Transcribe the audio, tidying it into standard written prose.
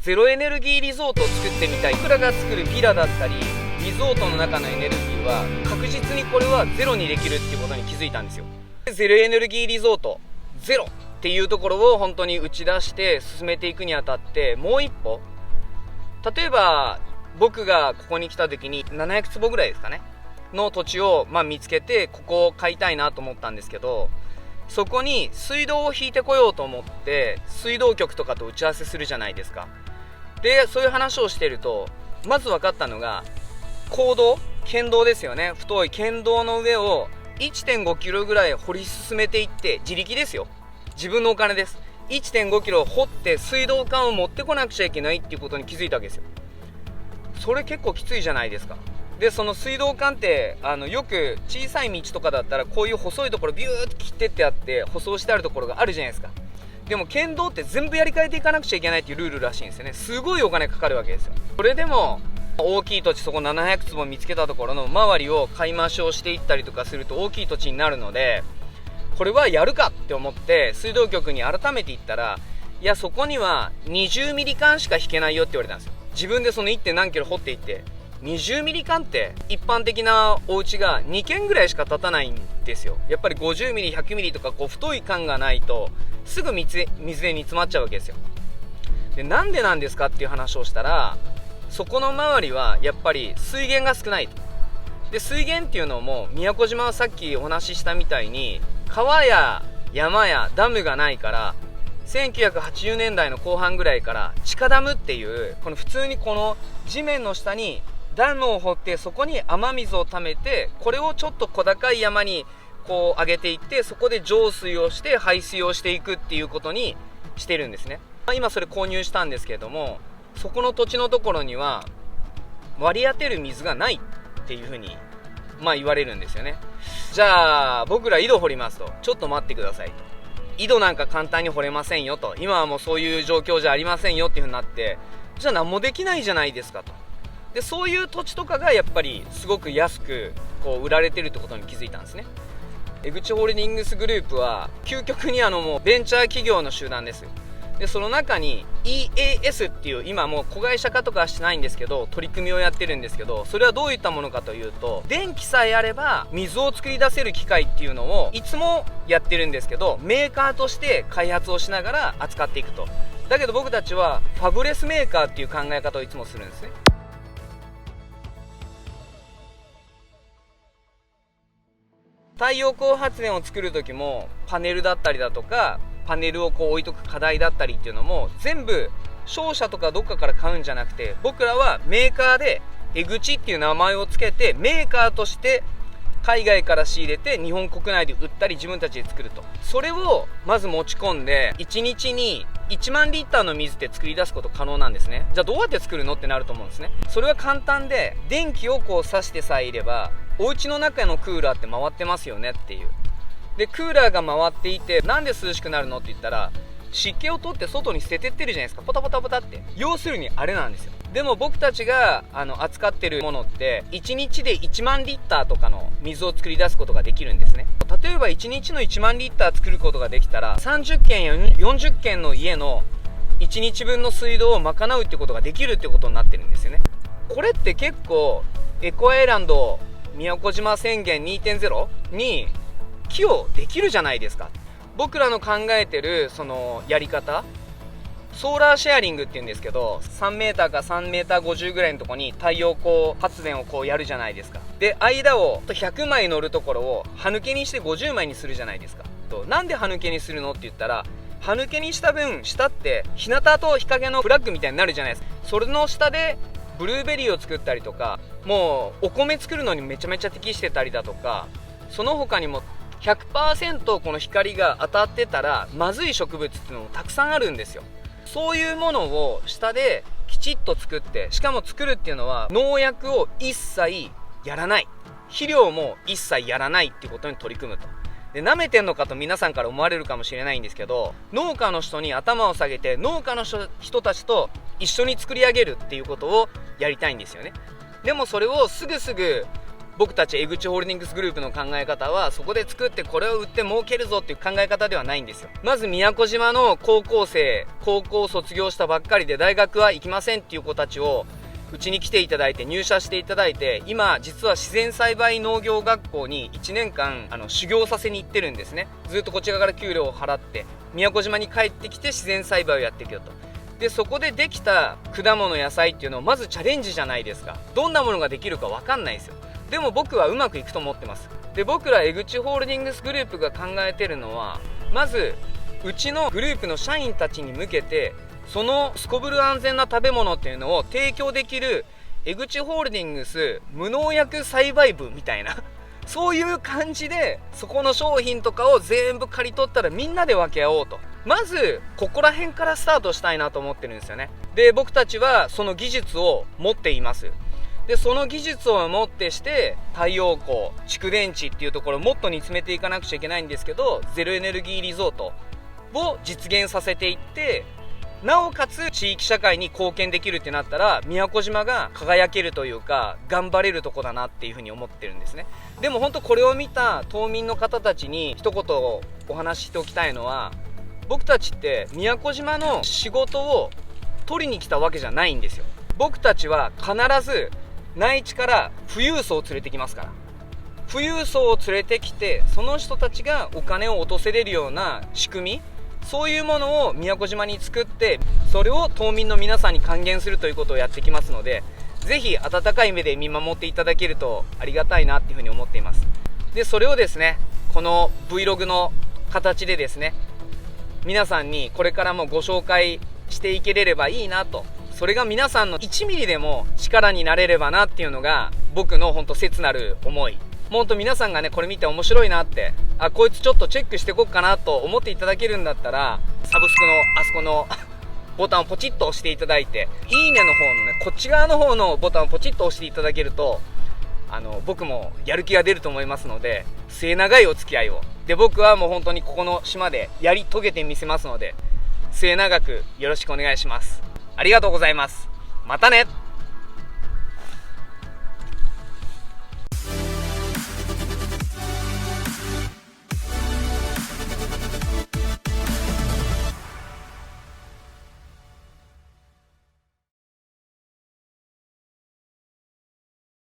ゼロエネルギーリゾートを作ってみたい。僕らが作るビラだったりリゾートの中のエネルギーは確実にこれはゼロにできるっていうことに気づいたんですよ。ゼロエネルギーリゾートゼロっていうところを本当に打ち出して進めていくにあたって、もう一歩、例えば僕がここに来た時に700坪ぐらいですかねの土地を見つけて、ここを買いたいなと思ったんですけど、そこに水道を引いてこようと思って水道局とかと打ち合わせするじゃないですか。でそういう話をしてるとまず分かったのが、県道ですよね。太い県道の上を 1.5 キロぐらい掘り進めていって、自力ですよ、自分のお金です。 1.5 キロ掘って水道管を持ってこなくちゃいけないっていうことに気づいたわけですよ。それ結構きついじゃないですか。でその水道管ってよく小さい道とかだったらこういう細いところビューって切ってってあって舗装してあるところがあるじゃないですか。でも県道って全部やり替えていかなくちゃいけないっていうルールらしいんですよね。すごいお金かかるわけですよ。それでも大きい土地、そこ700坪見つけたところの周りを買い増しをしていったりとかすると大きい土地になるので、これはやるかって思って水道局に改めて言ったら、いやそこには20ミリ管しか引けないよって言われたんですよ。自分でその 1. 何キロ掘っていって20ミリ管って一般的なお家が2軒ぐらいしか建たないんですよ。やっぱり50ミリ100ミリとかこう太い管がないとすぐ水で煮詰まっちゃうわけですよ。でなんでなんですかっていう話をしたら、そこの周りはやっぱり水源が少ないと。で水源っていうのも宮古島はさっきお話ししたみたいに川や山やダムがないから、1980年代の後半ぐらいから地下ダムっていうこの普通にこの地面の下にダムを掘ってそこに雨水を溜めて、これをちょっと小高い山にこう上げていって、そこで浄水をして排水をしていくっていうことにしてるんですね。今それ購入したんですけれども、そこの土地のところには割り当てる水がないっていうふうに言われるんですよね。じゃあ僕ら井戸掘りますと、ちょっと待ってくださいと、井戸なんか簡単に掘れませんよと、今はもうそういう状況じゃありませんよっていうふうになって、じゃあ何もできないじゃないですかと。でそういう土地とかがやっぱりすごく安くこう売られてるってことに気づいたんですね。江口ホールディングスグループは究極にもうベンチャー企業の集団です。でその中に EAS っていう今もう子会社化とかはしてないんですけど取り組みをやってるんですけど、それはどういったものかというと、電気さえあれば水を作り出せる機械っていうのをいつもやってるんですけど、メーカーとして開発をしながら扱っていくと。だけど僕たちはファブレスメーカーっていう考え方をいつもするんですね。太陽光発電を作る時もパネルだったりだとか、パネルをこう置いとく課題だったりっていうのも全部商社とかどっかから買うんじゃなくて、僕らはメーカーで江口っていう名前をつけてメーカーとして海外から仕入れて日本国内で売ったり自分たちで作ると。それをまず持ち込んで1日に1万リッターの水って作り出すこと可能なんですね。じゃあどうやって作るのってなると思うんですね。それは簡単で、電気をこう挿してさえいればお家の中のクーラーって回ってますよねっていう。でクーラーが回っていてなんで涼しくなるのって言ったら、湿気を取って外に捨ててってるじゃないですか、ポタポタポタって。要するにあれなんですよ。でも僕たちが扱ってるものって1日で1万リッターとかの水を作り出すことができるんですね。例えば1日の1万リッター作ることができたら30軒や40軒の家の1日分の水道を賄うってことができるってことになってるんですよね。これって結構エコアイランド宮古島宣言 2.0 に寄与できるじゃないですか。僕らの考えてるそのやり方、ソーラーシェアリングっていうんですけど、3メーターか3メーター50ぐらいのところに太陽光発電をこうやるじゃないですか。で間を100枚乗るところを歯抜けにして50枚にするじゃないですか。なんで歯抜けにするのって言ったら、歯抜けにした分下って日向と日陰のフラッグみたいになるじゃないですか。それの下でブルーベリーを作ったりとか、もうお米作るのにめちゃめちゃ適してたりだとか、その他にも100% この光が当たってたらまずい植物っていうのもたくさんあるんですよ。そういうものを下できちっと作って、しかも作るっていうのは農薬を一切やらない、肥料も一切やらないっていうことに取り組むと。で舐めてんのかと皆さんから思われるかもしれないんですけど、農家の人に頭を下げて農家の人たちと一緒に作り上げるっていうことをやりたいんですよね。でもそれをすぐ僕たち江口ホールディングスグループの考え方は、そこで作ってこれを売って儲けるぞっていう考え方ではないんですよ。まず宮古島の高校生、高校を卒業したばっかりで大学は行きませんっていう子たちをうちに来ていただいて、入社していただいて、今実は自然栽培農業学校に1年間修行させに行ってるんですね。ずっとこちらから給料を払って宮古島に帰ってきて自然栽培をやっていくよと。でそこでできた果物野菜っていうのをまずチャレンジじゃないですか。どんなものができるか分かんないですよ。でも僕はうまくいくと思ってます。で僕ら江口ホールディングスグループが考えてるのは、まずうちのグループの社員たちに向けて、そのすこぶる安全な食べ物っていうのを提供できる江口ホールディングス無農薬栽培部みたいなそういう感じで、そこの商品とかを全部刈り取ったらみんなで分け合おうと。まずここら辺からスタートしたいなと思ってるんですよね。で僕たちはその技術を持っています。でその技術をもってして太陽光、蓄電池っていうところをもっと煮詰めていかなくちゃいけないんですけど、ゼロエネルギーリゾートを実現させていって、なおかつ地域社会に貢献できるってなったら、宮古島が輝けるというか頑張れるとこだなっていうふうに思ってるんですね。でも本当これを見た島民の方たちに一言お話ししておきたいのは、僕たちって宮古島の仕事を取りに来たわけじゃないんですよ。僕たちは必ず内地から富裕層を連れてきますから。富裕層を連れてきて、その人たちがお金を落とせれるような仕組み、そういうものを宮古島に作って、それを島民の皆さんに還元するということをやってきますので、ぜひ温かい目で見守っていただけるとありがたいなっていうふうに思っています。でそれをですね、この Vlog の形でですね、皆さんにこれからもご紹介していけれればいいなと。それが皆さんの1ミリでも力になれればなっていうのが僕の本当切なる思い。もう本当皆さんがね、これ見て面白いなって、あ、こいつちょっとチェックしていこうかなと思っていただけるんだったら、サブスクのあそこのボタンをポチッと押していただいて、いいねの方のね、こっち側の方のボタンをポチッと押していただけると、僕もやる気が出ると思いますので、末長いお付き合いを。で僕はもう本当にここの島でやり遂げてみせますので、末永くよろしくお願いします。ありがとうございます。またね。